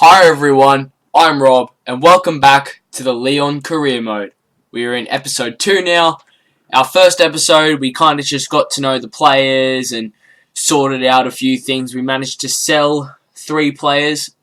Hi everyone, I'm Rob, and welcome back to the Leon Career Mode. We are in episode 2 now. Our first episode, we kind of just got to know the players and sorted out a few things. We managed to sell 3 players.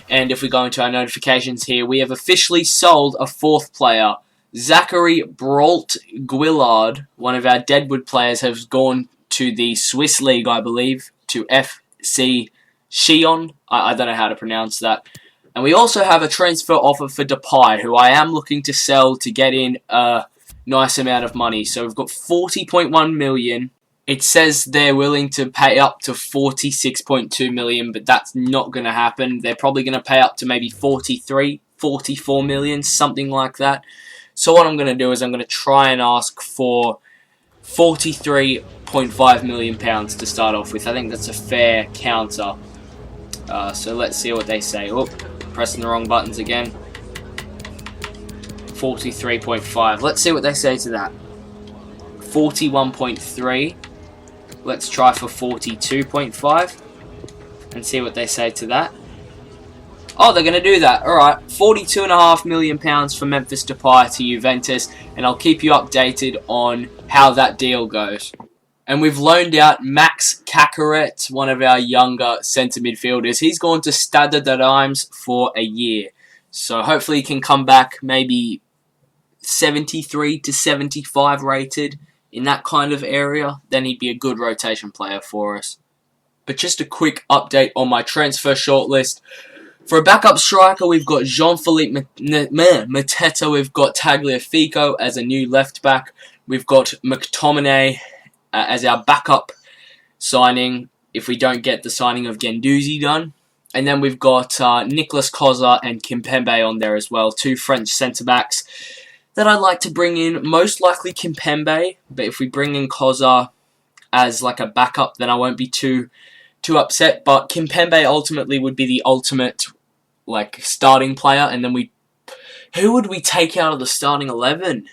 And if we go into our notifications here, we have officially sold a 4th player. Zachary Brault Guillard, one of our Deadwood players, has gone to the Swiss League, I believe, to FC Sion. I don't know how to pronounce that. And we also have a transfer offer for Depay, who I am looking to sell to get in a nice amount of money. So we've got 40.1 million. It says they're willing to pay up to 46.2 million, but that's not going to happen. They're probably going to pay up to maybe 43, 44 million, something like that. So what I'm going to do is I'm going to try and ask for £43.5 million to start off with. I think that's a fair counter. So let's see what they say. Oh, pressing the wrong buttons again. 43.5. Let's see what they say to that. 41.3. Let's try for 42.5 and see what they say to that. Oh, they're going to do that. Alright, £42.5 million for Memphis Depay to Juventus, and I'll keep you updated on how that deal goes. And we've loaned out Max Cacaret, one of our younger centre midfielders. He's gone to Stade de Reims for a year. So hopefully he can come back maybe 73 to 75 rated in that kind of area. Then he'd be a good rotation player for us. But just a quick update on my transfer shortlist. For a backup striker, we've got Jean-Philippe Mateta. We've got Tagliafico as a new left back. We've got McTominay as our backup signing if we don't get the signing of Guendouzi done. And then we've got Nicolas Koza and Kimpembe on there as well. 2 French centre-backs that I'd like to bring in. Most likely Kimpembe, but if we bring in Koza as like a backup, then I won't be too upset. But Kimpembe ultimately would be the ultimate like starting player. And then who would we take out of the starting 11?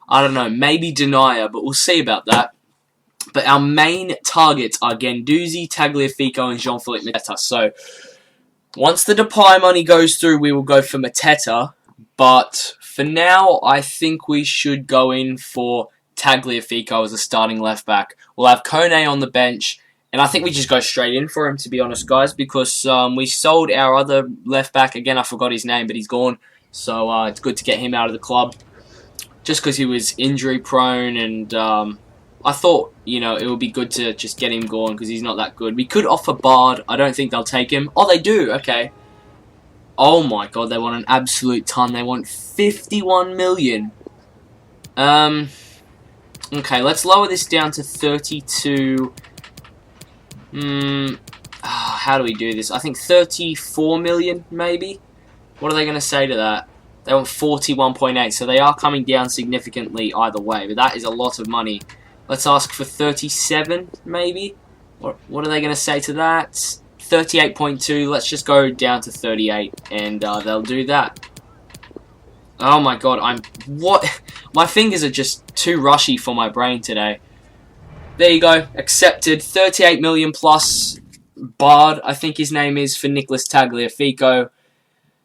I don't know, maybe Denier, but we'll see about that. But our main targets are Guendouzi, Tagliafico, and Jean-Philippe Mateta. So, once the Depay money goes through, we will go for Mateta. But, for now, I think we should go in for Tagliafico as a starting left-back. We'll have Kone on the bench, and I think we just go straight in for him, to be honest, guys, because we sold our other left-back. Again, I forgot his name, but he's gone. So, it's good to get him out of the club. Just because he was injury prone, and I thought, it would be good to just get him gone because he's not that good. We could offer Bard. I don't think they'll take him. Oh, they do. Okay. Oh my god, they want an absolute ton. They want 51 million. Okay, let's lower this down to 32. How do we do this? I think 34 million, maybe. What are they going to say to that? They want 41.8, so they are coming down significantly either way, but that is a lot of money. Let's ask for 37, maybe? What are they going to say to that? 38.2, let's just go down to 38, and they'll do that. Oh my god, my fingers are just too rushy for my brain today. There you go, accepted. 38 million plus Bard, I think his name is, for Nicolas Tagliafico.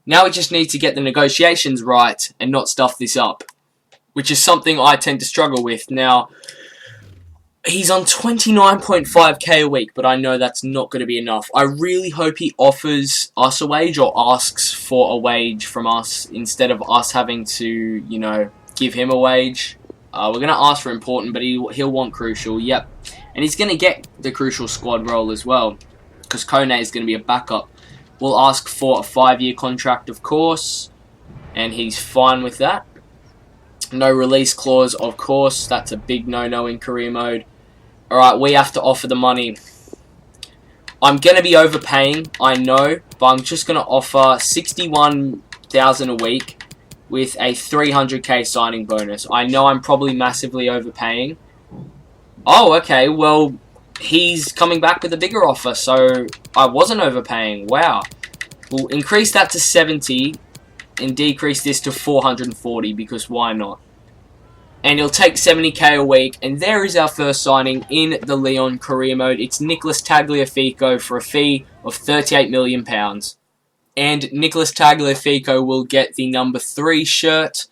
Now we just need to get the negotiations right and not stuff this up, which is something I tend to struggle with. Now, he's on 29.5k a week, but I know that's not going to be enough. I really hope he offers us a wage or asks for a wage from us instead of us having to, give him a wage. We're going to ask for important, but he'll want crucial, yep. And he's going to get the crucial squad role as well, because Kone is going to be a backup. We'll ask for a 5-year contract, of course, and he's fine with that. No release clause, of course. That's a big no-no in career mode. Alright, we have to offer the money. I'm going to be overpaying, I know, but I'm just going to offer $61,000 a week with a 300k signing bonus. I know I'm probably massively overpaying. Oh, okay, well, he's coming back with a bigger offer, so I wasn't overpaying. Wow. We'll increase that to 70 and decrease this to 440 because why not? And he'll take 70k a week. And there is our first signing in the Lyon career mode. It's Nicolas Tagliafico for a fee of £38 million. And Nicolas Tagliafico will get the number 3 shirt.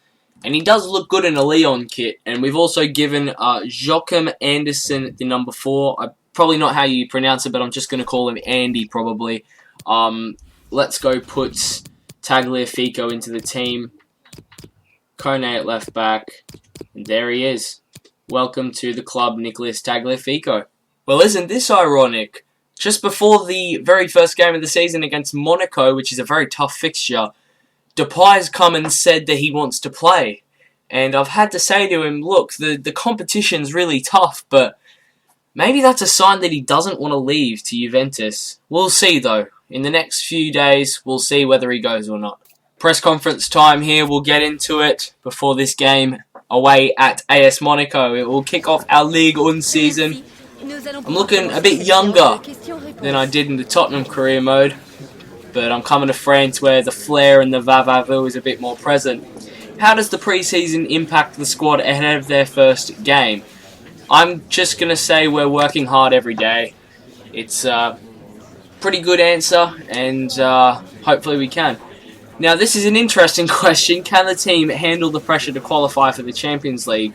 And he does look good in a Lyon kit. And we've also given Joachim Anderson the number 4. Probably not how you pronounce it, but I'm just going to call him Andy probably. Let's go put Tagliafico into the team. Kone at left back. And there he is. Welcome to the club, Nicolas Tagliafico. Well, isn't this ironic? Just before the very first game of the season against Monaco, which is a very tough fixture, Depay's come and said that he wants to play. And I've had to say to him, look, the competition's really tough, but maybe that's a sign that he doesn't want to leave to Juventus. We'll see, though. In the next few days, we'll see whether he goes or not. Press conference time here. We'll get into it before this game away at AS Monaco. It will kick off our Ligue 1 season. I'm looking a bit younger than I did in the Tottenham career mode, but I'm coming to France where the flair and the va-va-vu is a bit more present. How does the pre-season impact the squad ahead of their first game? I'm just going to say we're working hard every day. It's a pretty good answer, and hopefully we can. Now, this is an interesting question. Can the team handle the pressure to qualify for the Champions League?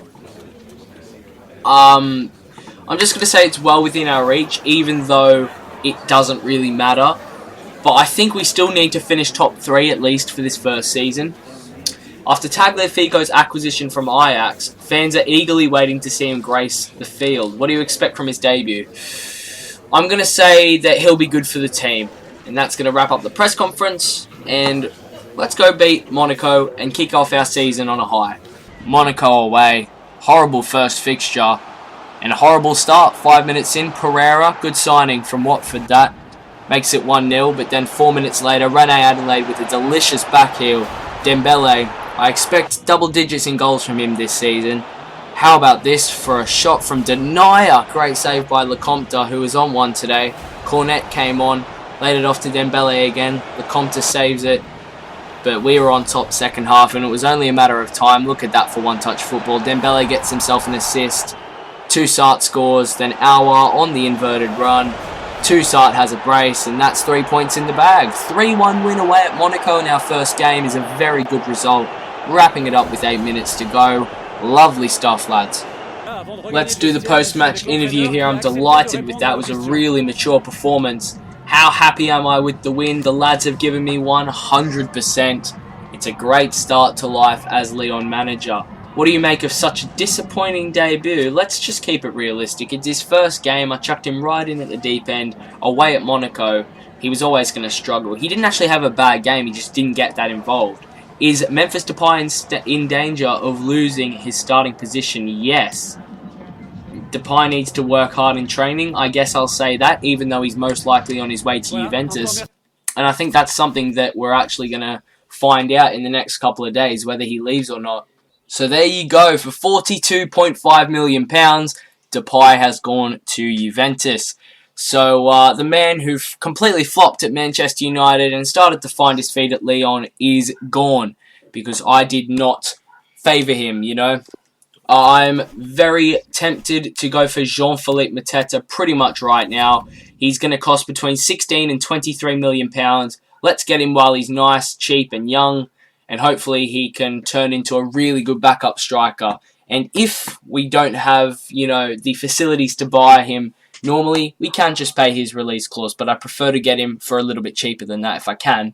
I'm just going to say it's well within our reach, even though it doesn't really matter. But I think we still need to finish top 3 at least for this first season. After Tagliafico's acquisition from Ajax, fans are eagerly waiting to see him grace the field. What do you expect from his debut? I'm going to say that he'll be good for the team. And that's going to wrap up the press conference. And let's go beat Monaco and kick off our season on a high. Monaco away. Horrible first fixture. And a horrible start. 5 minutes in, Pereira. Good signing from Watford, that. Makes it 1-0, but then 4 minutes later, Rene Adelaide with a delicious back heel. Dembele. I expect double digits in goals from him this season. How about this for a shot from Denier? Great save by Lecomte, who was on one today. Cornet came on. Laid it off to Dembele again. Lecomte saves it. But we were on top second half, and it was only a matter of time. Look at that for one-touch football. Dembele gets himself an assist. Toussaint scores, then Aouar on the inverted run. Toussaint has a brace, and that's 3 points in the bag. 3-1 win away at Monaco in our first game is a very good result. Wrapping it up with 8 minutes to go. Lovely stuff, lads. Let's do the post-match interview here. I'm delighted with that. It was a really mature performance. How happy am I with the win? The lads have given me 100%. It's a great start to life as Lyon manager. What do you make of such a disappointing debut? Let's just keep it realistic. It's his first game. I chucked him right in at the deep end. Away at Monaco, he was always going to struggle. He didn't actually have a bad game. He just didn't get that involved. Is Memphis Depay in danger of losing his starting position? Yes. Depay needs to work hard in training. I guess I'll say that, even though he's most likely on his way to Juventus. And I think that's something that we're actually going to find out in the next couple of days, whether he leaves or not. So there you go. For £42.5 million, Depay has gone to Juventus. So the man who completely flopped at Manchester United and started to find his feet at Lyon is gone. Because I did not favour him, you know. I'm very tempted to go for Jean-Philippe Mateta pretty much right now. He's going to cost between £16 and £23 million. Let's get him while he's nice, cheap and young. And hopefully he can turn into a really good backup striker. And if we don't have, you know, the facilities to buy him, normally we can just pay his release clause. But I prefer to get him for a little bit cheaper than that if I can.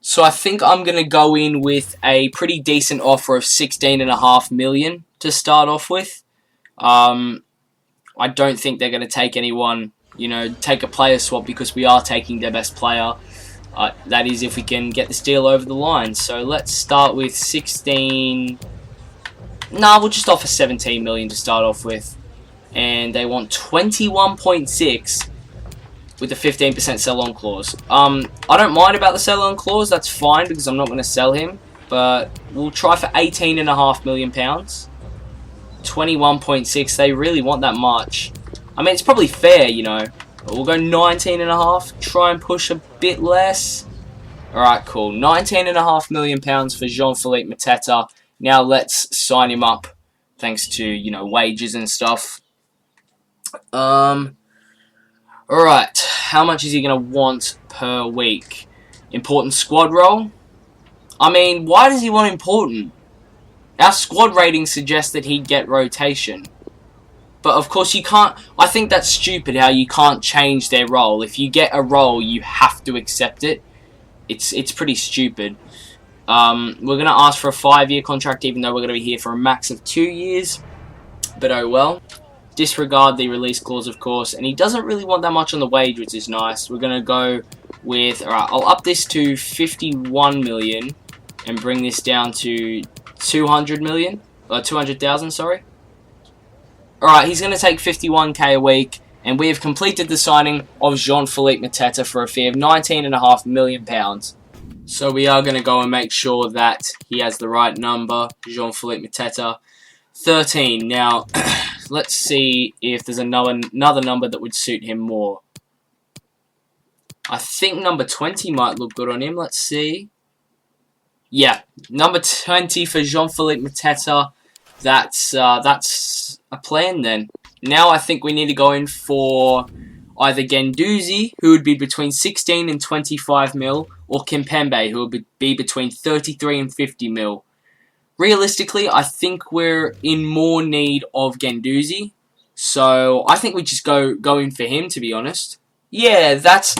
So I think I'm going to go in with a pretty decent offer of $16.5 million to start off with. I don't think they're going to take anyone, you know, take a player swap because we are taking their best player. That is if we can get this deal over the line. So let's start with 16. Nah, we'll just offer 17 million to start off with. And they want 21.6 with a 15% sell-on clause. I don't mind about the sell-on clause. That's fine because I'm not going to sell him. But we'll try for £18.5 million. 21.6. They really want that much. I mean, it's probably fair, you know. But we'll go 19.5. Try and push a bit less. Alright, cool. £19.5 million for Jean-Philippe Mateta. Now let's sign him up thanks to, you know, wages and stuff. Alright, how much is he going to want per week? Important squad role? I mean, why does he want important? Our squad rating suggests that he'd get rotation. But of course you can't, I think that's stupid how you can't change their role. If you get a role, you have to accept it. It's pretty stupid. We're going to ask for a 5-year contract, even though we're going to be here for a max of 2 years. But oh well. Disregard the release clause, of course. And he doesn't really want that much on the wage, which is nice. We're going to go with, alright, I'll up this to 51 million and bring this down to 200 million. 200,000, sorry. Alright, he's going to take 51k a week. And we have completed the signing of Jean-Philippe Mateta for a fee of £19.5 million. So we are going to go and make sure that he has the right number, Jean-Philippe Mateta. 13. Now, let's see if there's another number that would suit him more. I think number 20 might look good on him. Let's see. Yeah, number 20 for Jean-Philippe Mateta. That's a plan then. Now I think we need to go in for either Guendouzi, who would be between 16 and 25 mil, or Kimpembe, who would be between 33 and 50 mil. Realistically, I think we're in more need of Guendouzi, so I think we just go in for him, to be honest. Yeah, that's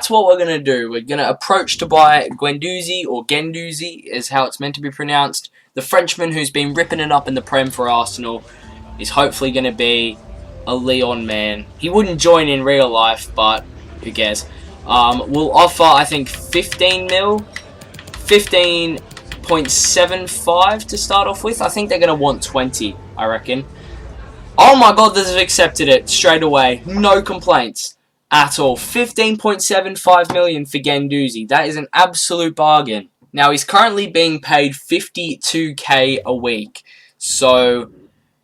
what we're going to do. We're going to approach to buy Guendouzi, or Guendouzi, is how it's meant to be pronounced. The Frenchman who's been ripping it up in the Prem for Arsenal is hopefully going to be a Lyon man. He wouldn't join in real life, but who cares. We'll offer, I think, 15 mil. 15.75 to start off with. I think they're going to want 20, I reckon. Oh my god, they've accepted it straight away. No complaints at all. 15.75 million for Guendouzi. That is an absolute bargain. Now, he's currently being paid 52k a week. So,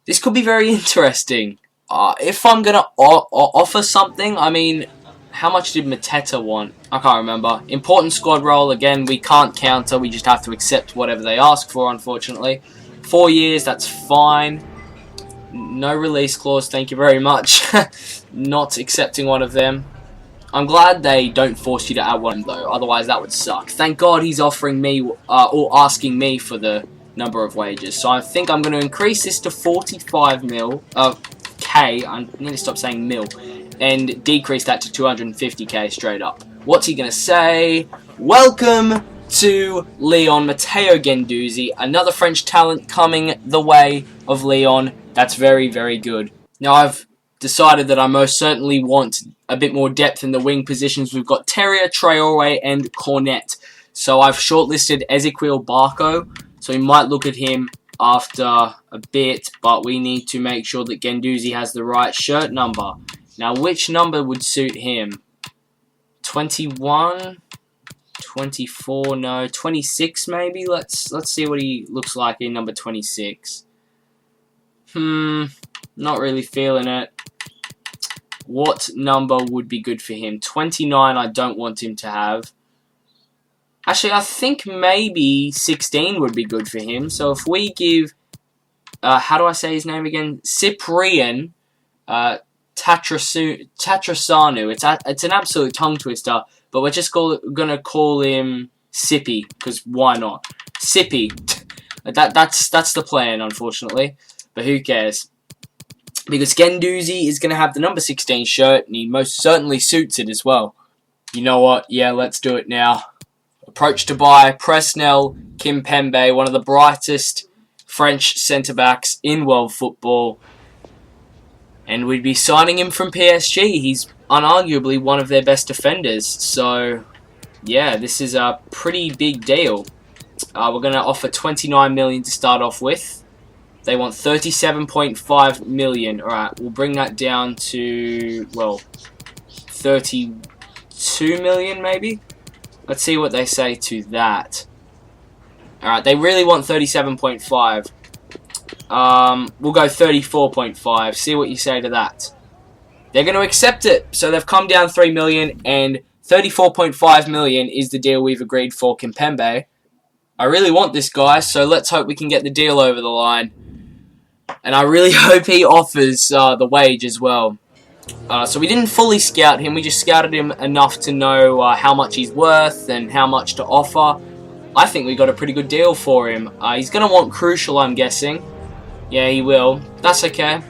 this could be very interesting. If I'm going to offer something, I mean, how much did Mateta want? I can't remember. Important squad role, again, we can't counter. We just have to accept whatever they ask for, unfortunately. 4 years, that's fine. No release clause, thank you very much. Not accepting one of them. I'm glad they don't force you to add one, though. Otherwise, that would suck. Thank God he's offering me, or asking me for the number of wages. So I think I'm going to increase this to 45 mil. K, I need to stop saying mil, and decrease that to 250k straight up. What's he going to say? Welcome to Lyon, Matteo Guendouzi, another French talent coming the way of Lyon. That's very, very good. Now, I've decided that I most certainly want a bit more depth in the wing positions. We've got Terrier, Traore, and Cornet. So I've shortlisted Ezequiel Barco, so we might look at him after a bit, but we need to make sure that Guendouzi has the right shirt number. Now, which number would suit him? 21? 24? No, 26 maybe? Let's see what he looks like in number 26. Not really feeling it. What number would be good for him? 29 I don't want him to have. Actually, I think maybe 16 would be good for him. So if we give, how do I say his name again? Cyprian Tatrasanu. It's an absolute tongue twister, but we're just going to call him Sippy, because why not? Sippy. That's the plan, unfortunately. But who cares? Because Guendouzi is going to have the number 16 shirt, and he most certainly suits it as well. You know what? Yeah, let's do it now. Approach to buy Presnel Kimpembe, one of the brightest French centre-backs in world football. And we'd be signing him from PSG. He's unarguably one of their best defenders. So, yeah, this is a pretty big deal. We're going to offer 29 million to start off with. They want 37.5 million. Alright, we'll bring that down to, well, 32 million maybe? Let's see what they say to that. Alright, they really want 37.5. We'll go 34.5. See what you say to that. They're going to accept it. So they've come down 3 million, and 34.5 million is the deal we've agreed for Kimpembe. I really want this guy, so let's hope we can get the deal over the line. And I really hope he offers the wage as well. So we didn't fully scout him. We just scouted him enough to know how much he's worth and how much to offer. I think we got a pretty good deal for him. He's going to want Crucial, I'm guessing. Yeah, he will. That's okay.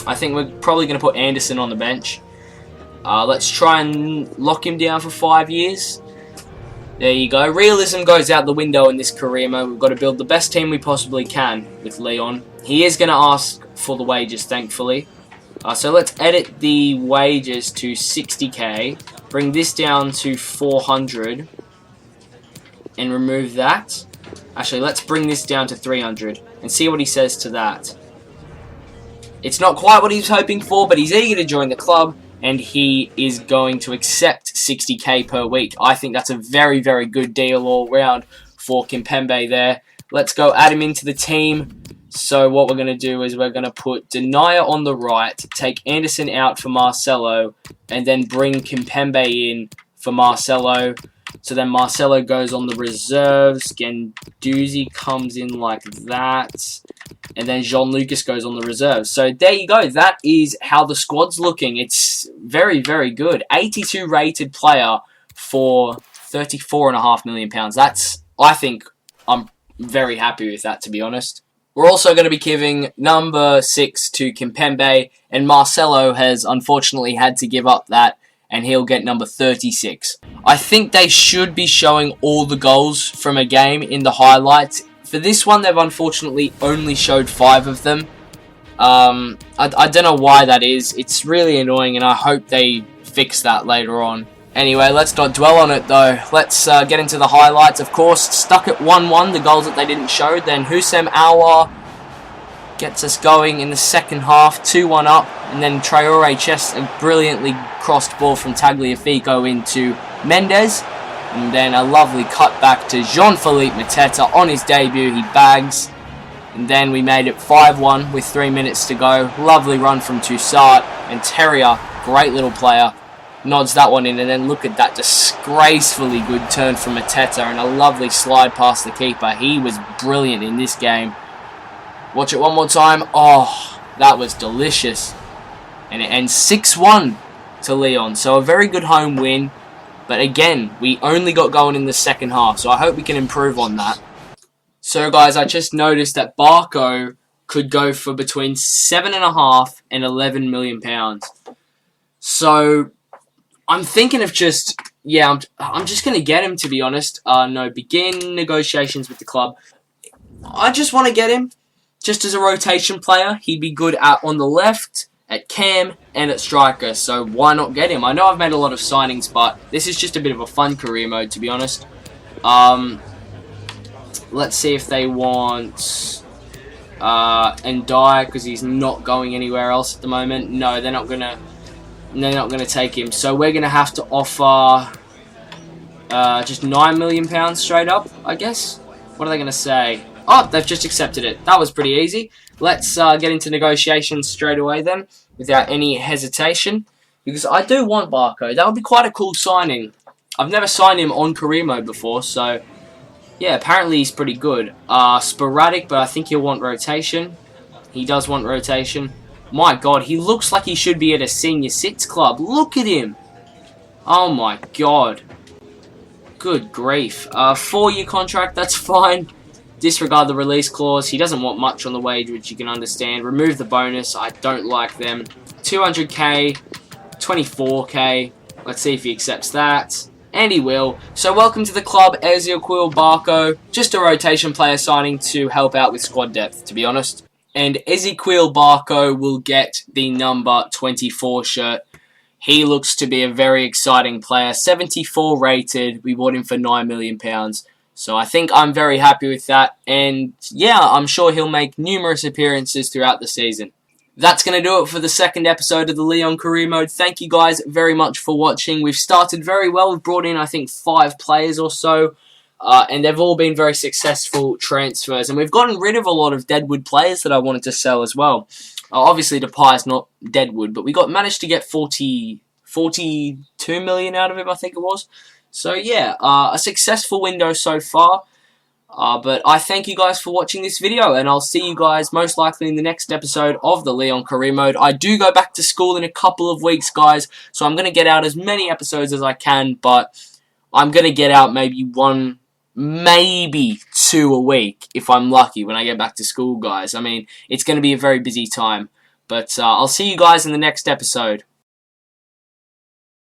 I think we're probably going to put Anderson on the bench. Let's try and lock him down for 5 years. There you go. Realism goes out the window in this career mode. We've got to build the best team we possibly can with Leon. He is going to ask for the wages, thankfully. So let's edit the wages to 60k. Bring this down to 400. And remove that. Actually, let's bring this down to 300. And see what he says to that. It's not quite what he was hoping for, but he's eager to join the club. And he is going to accept 60k per week. I think that's a very, very good deal all round for Kimpembe there. Let's go add him into the team. So what we're going to do is we're going to put Denier on the right, take Anderson out for Marcelo, and then bring Kimpembe in for Marcelo. So then Marcelo goes on the reserves, Guendouzi comes in like that, and then Jean-Lucas goes on the reserves. So there you go. That is how the squad's looking. It's very, very good. 82 rated player for £34.5 million. That's, I think, I'm very happy with that, to be honest. We're also going to be giving number 6 to Kimpembe, and Marcelo has unfortunately had to give up that, and he'll get number 36. I think they should be showing all the goals from a game in the highlights. For this one, they've unfortunately only showed 5 of them. I don't know why that is. It's really annoying, and I hope they fix that later on. Anyway, let's not dwell on it, though. Let's get into the highlights. Of course, stuck at 1-1, the goals that they didn't show. Then Houssem Aouar gets us going in the second half, 2-1 up. And then Traore chests a brilliantly crossed ball from Tagliafico into Mendes. And then a lovely cut back to Jean-Philippe Mateta on his debut. He bags. And then we made it 5-1 with 3 minutes to go. Lovely run from Toussaint. And Terrier, great little player, nods that one in. And then look at that disgracefully good turn from Mateta. And a lovely slide past the keeper. He was brilliant in this game. Watch it one more time. Oh, that was delicious. And it ends 6-1 to Leon. So a very good home win. But again, we only got going in the second half. So I hope we can improve on that. So guys, I just noticed that Barco could go for between £7.5 and £11 million. So I'm thinking of just, yeah, I'm just going to get him, to be honest. No, begin negotiations with the club. I just want to get him just as a rotation player. He'd be good on the left, at cam, and at striker. So why not get him? I know I've made a lot of signings, but this is just a bit of a fun career mode, to be honest. Let's see if they want Ndiaye, because he's not going anywhere else at the moment. No, they're not gonna take him. So we're gonna have to offer just £9 million straight up, I guess. What are they gonna say? Oh, they've just accepted it. That was pretty easy. Let's get into negotiations straight away then, without any hesitation, because I do want Barco. That would be quite a cool signing. I've never signed him on career mode before, so yeah, apparently he's pretty good. Sporadic, but I think he'll want rotation. He does want rotation. My God, he looks like he should be at a senior six club. Look at him. Oh my God. Good grief. 4-year contract, that's fine. Disregard the release clause. He doesn't want much on the wage, which you can understand. Remove the bonus. I don't like them. 200k, 24k. Let's see if he accepts that. And he will. So welcome to the club, Ezequiel Barco. Just a rotation player signing to help out with squad depth, to be honest. And Ezequiel Barco will get the number 24 shirt. He looks to be a very exciting player. 74 rated. We bought him for £9 million. So I think I'm very happy with that. And yeah, I'm sure he'll make numerous appearances throughout the season. That's going to do it for the second episode of the Leon Career Mode. Thank you guys very much for watching. We've started very well. We've brought in, I think, 5 players or so. And they've all been very successful transfers. And we've gotten rid of a lot of Deadwood players that I wanted to sell as well. Obviously, Depay's not Deadwood, but we managed to get 42 million out of him, I think it was. So yeah, a successful window so far. But I thank you guys for watching this video, and I'll see you guys most likely in the next episode of the Leon Career Mode. I do go back to school in a couple of weeks, guys, so I'm going to get out as many episodes as I can, but I'm going to get out maybe one, maybe two a week, if I'm lucky, when I get back to school, guys. I mean, it's going to be a very busy time, but I'll see you guys in the next episode.